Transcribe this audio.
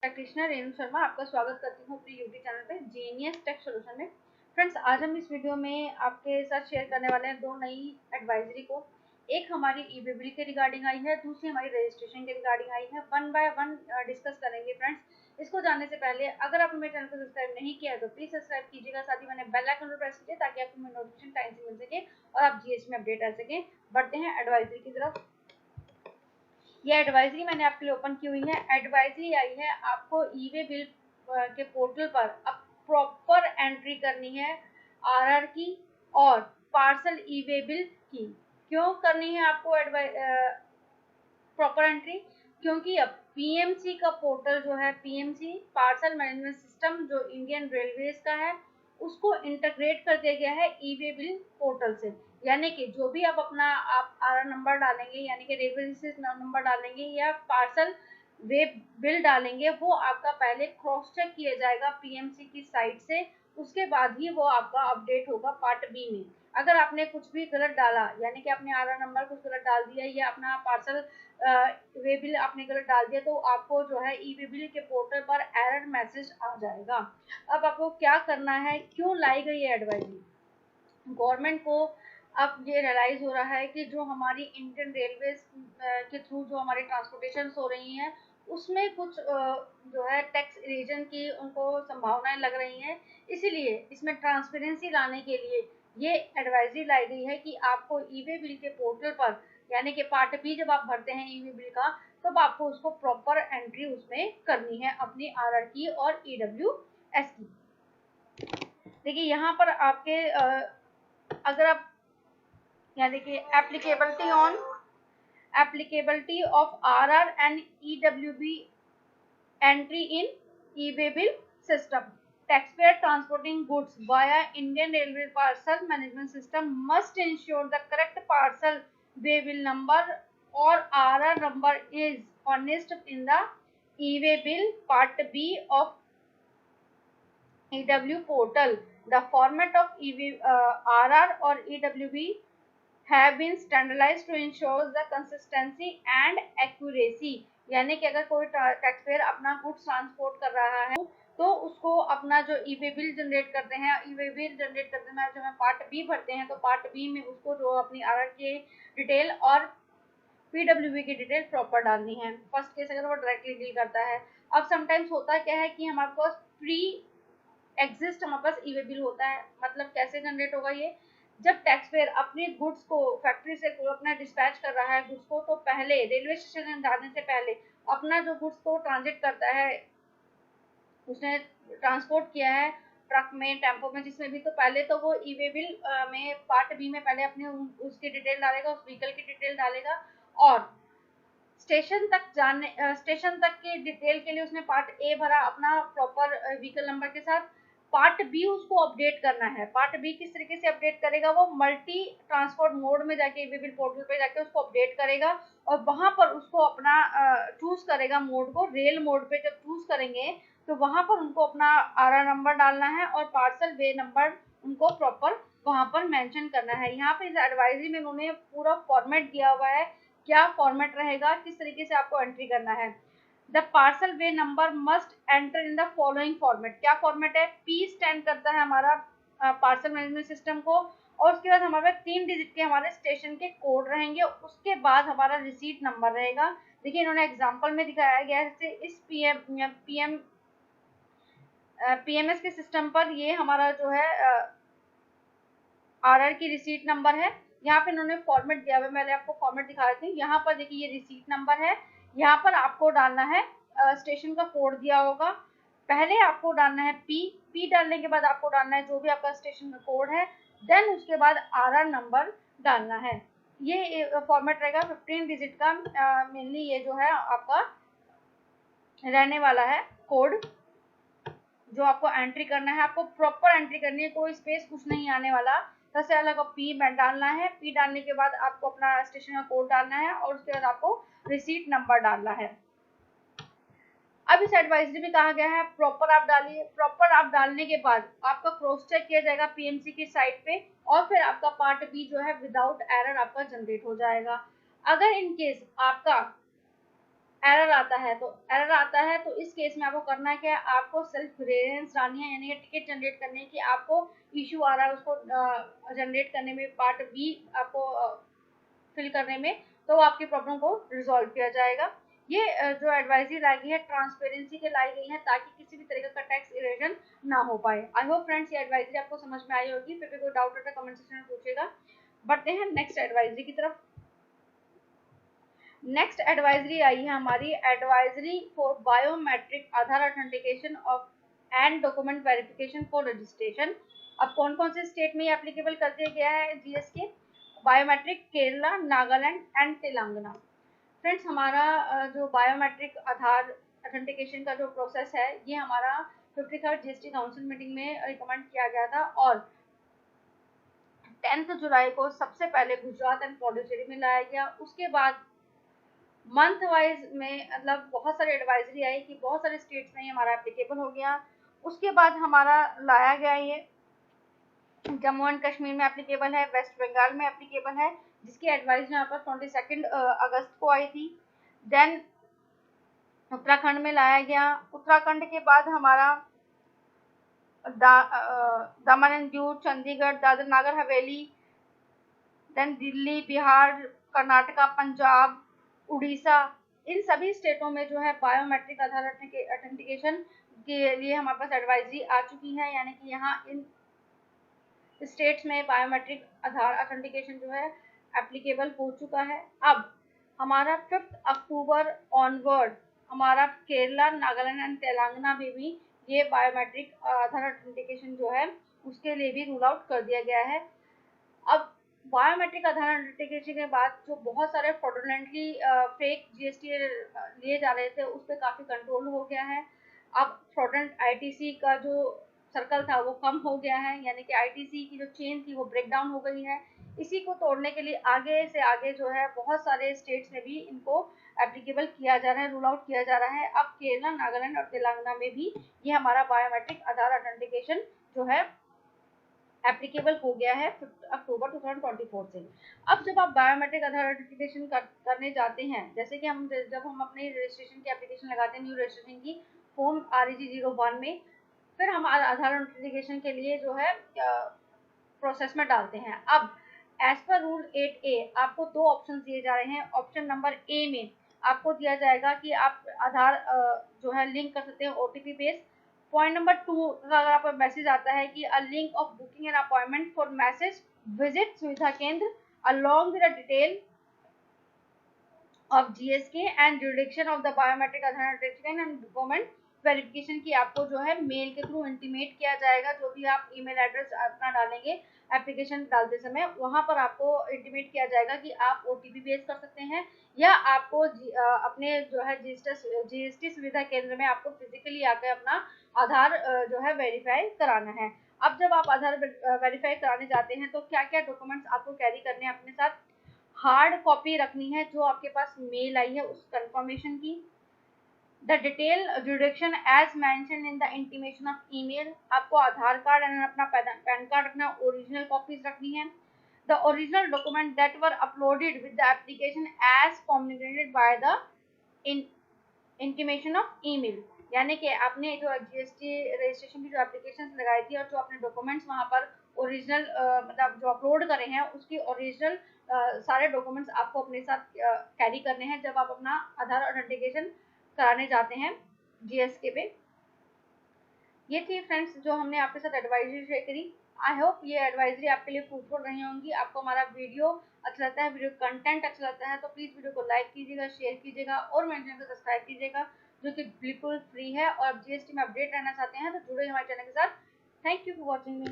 Practitioner Renu Sharma आपका स्वागत करती हूँ अपने यूट्यूब चैनल पे जीनियस टेक सॉल्यूशन में। फ्रेंड्स, आज हम इस वीडियो में आपके साथ शेयर करने वाले हैं दो नई एडवाइजरी को। एक हमारी ई वे बिल के रिगार्डिंग आई है, दूसरी हमारी रजिस्ट्रेशन के रिगार्डिंग आई है। वन बाय वन डिस्कस करेंगे फ्रेंड्स। इसको जानने से पहले अगर आपने मेरे चैनल को सब्सक्राइब नहीं किया है तो प्लीज सब्सक्राइब कीजिएगा, साथ ही मैंने बेल आइकन पर प्रेस कीजिए ताकि आपको नोटिफिकेशन टाइम से मिल सके और आप जीएस में अपडेट रह सके। बढ़ते हैं एडवाइजरी की तरफ। ये एडवाइजरी मैंने आपके लिए ओपन की हुई है। एडवाइजरी आई है आपको ई वे बिल के पोर्टल पर अब प्रॉपर एंट्री करनी है आरआर की और पार्सल ई वे बिल की। क्यों करनी है आपको प्रॉपर एंट्री? क्योंकि अब पीएमसी का पोर्टल जो है, पीएमसी पार्सल मैनेजमेंट सिस्टम जो इंडियन रेलवेज का है, उसको इंटीग्रेट कर दिया गया है ई वे बिल पोर्टल से। यानी कि जो भी आप अपना आप आर नंबर डालेंगे, यानी कि रेलवे नंबर डालेंगे या पार्सल वे बिल डालेंगे, वो आपका पहले क्रॉस चेक किया जाएगा पीएमसी की साइट से। उसके बाद ही वो आपका अपडेट होगा पार्ट बी में। अगर आपने कुछ भी गलत डाला, यानी कि आपने आर नंबर कुछ गलत डाल दिया या अपना पार्सल वे बिल आपने गलत डाल दिया, तो आपको जो है ई वे बिल के पोर्टल पर एरर मैसेज आ जाएगा। अब आपको क्या करना है, क्यों लाई गई है एडवाइजरी? गवर्नमेंट को अब ये रियलाइज हो रहा है कि जो हमारी इंडियन रेलवे के थ्रू जो हमारी ट्रांसपोर्टेशन हो रही हैं, उसमें कुछ जो है टैक्स इवेजन की उनको संभावनाएं लग रही हैं। इसीलिए इसमें ट्रांसपेरेंसी लाने के लिए ये एडवाइजरी लाई गई है कि आपको ई वे बिल के पोर्टल पर, यानी कि पार्ट बी जब आप भरते हैं ई वे बिल का, तब आपको उसको प्रॉपर एंट्री उसमें करनी है अपनी आरआर की और ईडब्ल्यूएस की। देखिए यहाँ पर आपके अगर आप, यानी कि applicability of RR and EWB entry in e-way bill system. Taxpayer transporting goods via Indian Railway Parcel Management System must ensure the correct parcel way bill number or RR number is furnished in the e-way bill part B of EW portal. The format of RR or EWB have been standardized to ensure the consistency and accuracy. यानी कि अगर कोई taxpayer अपना goods transport कर रहा है तो उसको अपना जो ई वे बिल जनरेट करते हैं, ई वे बिल जनरेट करते हैं जब हम पार्ट बी भरते हैं, तो पार्ट बी में उसको जो अपनी आरआर की डिटेल और पीडब्ल्यूबी की डिटेल प्रॉपर डालनी है। फर्स्ट केस अगर वो डायरेक्टली डील करता है। अब समटाइम्स होता क्या है कि हमारे पास प्री एग्जिस्ट हमारे पास ई वे बिल होता है। मतलब कैसे जनरेट होगा ये? जब टैक्सपेयर अपने गुड्स को फैक्ट्री से अपना डिस्पैच कर रहा है गुड्स को, तो पहले रेलवे स्टेशन में जाने से पहले अपना जो गुड्स को ट्रांजिट करता है, उसने ट्रांसपोर्ट किया है ट्रक में, टेम्पो में, जिसमें भी, तो पहले तो वो ई वे बिल में पार्ट बी में पहले अपने उसकी डिटेल डालेगा, उस व्हीकल की डिटेल डालेगा और स्टेशन तक की डिटेल के लिए उसने पार्ट ए भरा अपना प्रॉपर व्हीकल नंबर के साथ। पार्ट बी उसको अपडेट करना है। पार्ट बी किस तरीके से अपडेट करेगा? वो मल्टी ट्रांसपोर्ट मोड में जाके ई वे बिल पोर्टल पे जाके उसको अपडेट करेगा और वहां पर उसको अपना चूज करेगा मोड को। रेल मोड पे जब चूज करेंगे तो वहां पर उनको अपना आरआर नंबर डालना है और पार्सल वे नंबर उनको प्रॉपर वहां पर मेंशन करना है। यहाँ पे इस एडवाइजरी में उन्होंने पूरा फॉर्मेट दिया हुआ है। क्या फॉर्मेट रहेगा, किस तरीके से आपको एंट्री करना है? The parcel way number must enter in the following format. क्या फॉर्मेट है? पी स्टैंड करता है हमारा पार्सल मैनेजमेंट सिस्टम को, और उसके बाद हमारे 3 डिजिट के हमारे स्टेशन के कोड रहेंगे। उसके बाद हमारा रिसीट नंबर रहेगा। देखिए इन्होंने एग्जाम्पल में दिखाया गया है, जैसे इस पीएमएस के सिस्टम पर ये हमारा जो है आरआर की रिसीट नंबर है। यहाँ पे इन्होंने फॉर्मेट दिया हुआ है, मैंने आपको फॉर्मेट दिखा देती हूँ। यहाँ पर देखिए ये रिसीट नंबर है, यहाँ पर आपको डालना है स्टेशन का कोड दिया होगा। पहले आपको डालना है पी डालने के बाद आपको डालना है जो भी आपका स्टेशन का कोड है, देन उसके बाद आरआर नंबर डालना है। ये फॉर्मेट रहेगा 15 डिजिट का। मेनली ये जो है आपका रहने वाला है कोड, जो आपको एंट्री करना है। आपको प्रॉपर एंट्री करनी है, कोई स्पेस कुछ नहीं आने वाला। सबसे अलग पी डालना है। पी डालने के बाद आपको अपना स्टेशन का कोड डालना है और उसके बाद आपको रिसीट नंबर डालना है। अब इस एडवाइजरी में कहा गया है प्रॉपर आप डालिए। प्रॉपर आप डालने के बाद आपका क्रॉस चेक किया जाएगा पीएमसी की साइट पे और फिर आपका पार्ट बी जो है विदाउट एरर आपका जनरेट हो जाएगा। अगर इन केस आपका एरर आता है तो इस केस में आपको करना क्या है, आपको सेल्फ वेरिएंस डालनी है, यानी कि टिकट जनरेट करने की आपको इशू आ रहा है उसको जनरेट करने में, पार्ट बी आपको फिल करने में, तो आपकी प्रॉब्लम को रिजॉल्व किया जाएगा। ये जो एडवाइजरी लाई गई है ट्रांसपेरेंसी के लाई गई है, ताकि किसी भी तरीके का टैक्स इवेजन ना हो पाए। आई होप फ्रेंड्स ये एडवाइजरी आपको समझ में आई होगी। फिर भी कोई डाउट है तो कमेंट सेक्शन में पूछेगा। बढ़ते हैं नेक्स्ट एडवाइजरी की तरफ। नेक्स्ट एडवाइजरी आई है हमारी, advisory for biometric Aadhaar authentication of and document verification for registration. अब कौन कौन से स्टेट में ये एप्लीकेबल कर दिया गया है जीएस के? Biometric Kerala, Nagaland and Telangana. Friends हमारा जो बायोमेट्रिक आधार ऑथेंटिकेशन का जो प्रोसेस है, ये हमारा 53rd जीएसटी काउंसिल मीटिंग में रिकमेंड किया गया था, और 10 जुलाई को सबसे पहले गुजरात एंड पौडुचेरी में लाया गया। उसके बाद मंथ वाइज में मतलब बहुत सारी एडवाइजरी आई कि बहुत सारे स्टेट्स में हमारा एप्लीकेबल हो गया। उसके बाद हमारा लाया गया ये जम्मू एंड कश्मीर में एप्लीकेबल है, वेस्ट बंगाल में एप्लीकेबल है, जिसकी एडवाइस यहाँ पर 22 अगस्त को आई थी। देन उत्तराखंड में लाया गया। उत्तराखंड के बाद हमारा दमन एंड दीव, चंडीगढ़, दादर नागर हवेली, देन दिल्ली, बिहार, कर्नाटका, पंजाब, उड़ीसा, इन सभी स्टेटों में जो है बायोमेट्रिक आधार ऑथेंटिकेशन के लिए हमारे पास एडवाइजरी आ चुकी है, यानी कि यहाँ इन स्टेट्स में बायोमेट्रिक आधार ऑथेंटिकेशन जो है एप्लीकेबल हो चुका है। अब हमारा 5 अक्टूबर ऑनवर्ड हमारा केरला, नागालैंड एंड तेलंगाना में भी ये बायोमेट्रिक आधार ऑथेंटिकेशन जो है उसके लिए भी रूल आउट कर दिया गया है। अब बायोमेट्रिक आधार ऑथेंटिकेशन के बाद जो बहुत सारे फ्रॉडुलेंटली फेक जीएसटी लिए जा रहे थे, उस पर काफ़ी कंट्रोल हो गया है। अब फ्रॉडुलेंट आईटीसी का जो सर्कल था वो कम हो गया है, यानी कि आईटीसी की जो चेन थी वो ब्रेक डाउन हो गई है। इसी को तोड़ने के लिए आगे से आगे जो है बहुत सारे स्टेट्स में भी इनको एप्लीकेबल किया जा रहा है, रूल आउट किया जा रहा है। अब केरला, नागालैंड और तेलंगाना में भी ये हमारा बायोमेट्रिक आधार ऑथेंटिकेशन जो है एप्लीकेबल हो गया है अक्टूबर 2024 से। अब जब आप बायोमेट्रिक आधार ऑथेंटिकेशन करने जाते हैं, जैसे कि जब हम अपने रजिस्ट्रेशन की एप्लीकेशन लगाते हैं, न्यू रजिस्ट्रेशन की फॉर्म REG 01 में, फिर हम आधार ऑथेंटिकेशन के लिए जो है प्रोसेस में डालते हैं। अब एज पर रूल 8A आपको 2 ऑप्शन दिए जा रहे हैं। ऑप्शन नंबर ए में आपको दिया जाएगा कि आप आधार जो है लिंक कर सकते हैं OTP बेस्ड। पॉइंट नंबर 2 अगर आपको मैसेज आता है कि a link of booking an appointment for message visit सुविधा केंद्र along with detail of GSK and jurisdiction of the biometric authentication and document verification की आपको जो है मेल के थ्रू इंटीमेट किया जाएगा। जो भी आप ईमेल एड्रेस अपना डालेंगे एप्लीकेशन डालते समय, वहां पर आपको इंटीमेट किया जाएगा कि आप OTP बेस कर सकते हैं, या आपको अपने जो है GST सुविधा केंद्र में आपको फिजिकली आकर अपना आधार जो है वेरीफाई कराना है। अब जब आप आधार वेरीफाई कराने जाते हैं तो क्या क्या डॉक्यूमेंट्स आपको कैरी करने हैं अपने साथ? हार्ड कॉपी रखनी है जो आपके पास मेल आई है उस कंफर्मेशन की। The detail jurisdiction as mention in the intimation of email, आपको आधार कार्ड एंड अपना पैन कार्ड रखना, ओरिजिनल कॉपीज रखनी है। The original document that were uploaded with the application as communicated by the intimation of email, यानी कि आपने जो GST registration की जो एप्लीकेशन लगाई थी और जो अपने डॉक्यूमेंट्स वहाँ पर ओरिजिनल मतलब जो अपलोड करे हैं उसकी ओरिजिनल सारे डॉक्यूमेंट्स आपको अपने साथ कैरी करने हैं जब आप अपना आधार ऑथेंटिकेशन कराने जाते हैं GSK पे। ये थी फ्रेंड्स जो हमने आपके साथ एडवाइजरी शेयर करी। आई होप ये एडवाइजरी आपके लिए फ्रूटफुल रही होंगी। आपको हमारा वीडियो अच्छा लगता है, वीडियो कंटेंट अच्छा लगता है, तो प्लीज़ वीडियो को लाइक कीजिएगा, शेयर कीजिएगा और मेरे चैनल को सब्सक्राइब कीजिएगा, जो कि बिल्कुल फ्री है। और GST में अपडेट रहना चाहते हैं तो जुड़े हमारे चैनल के साथ। Thank you for watching me.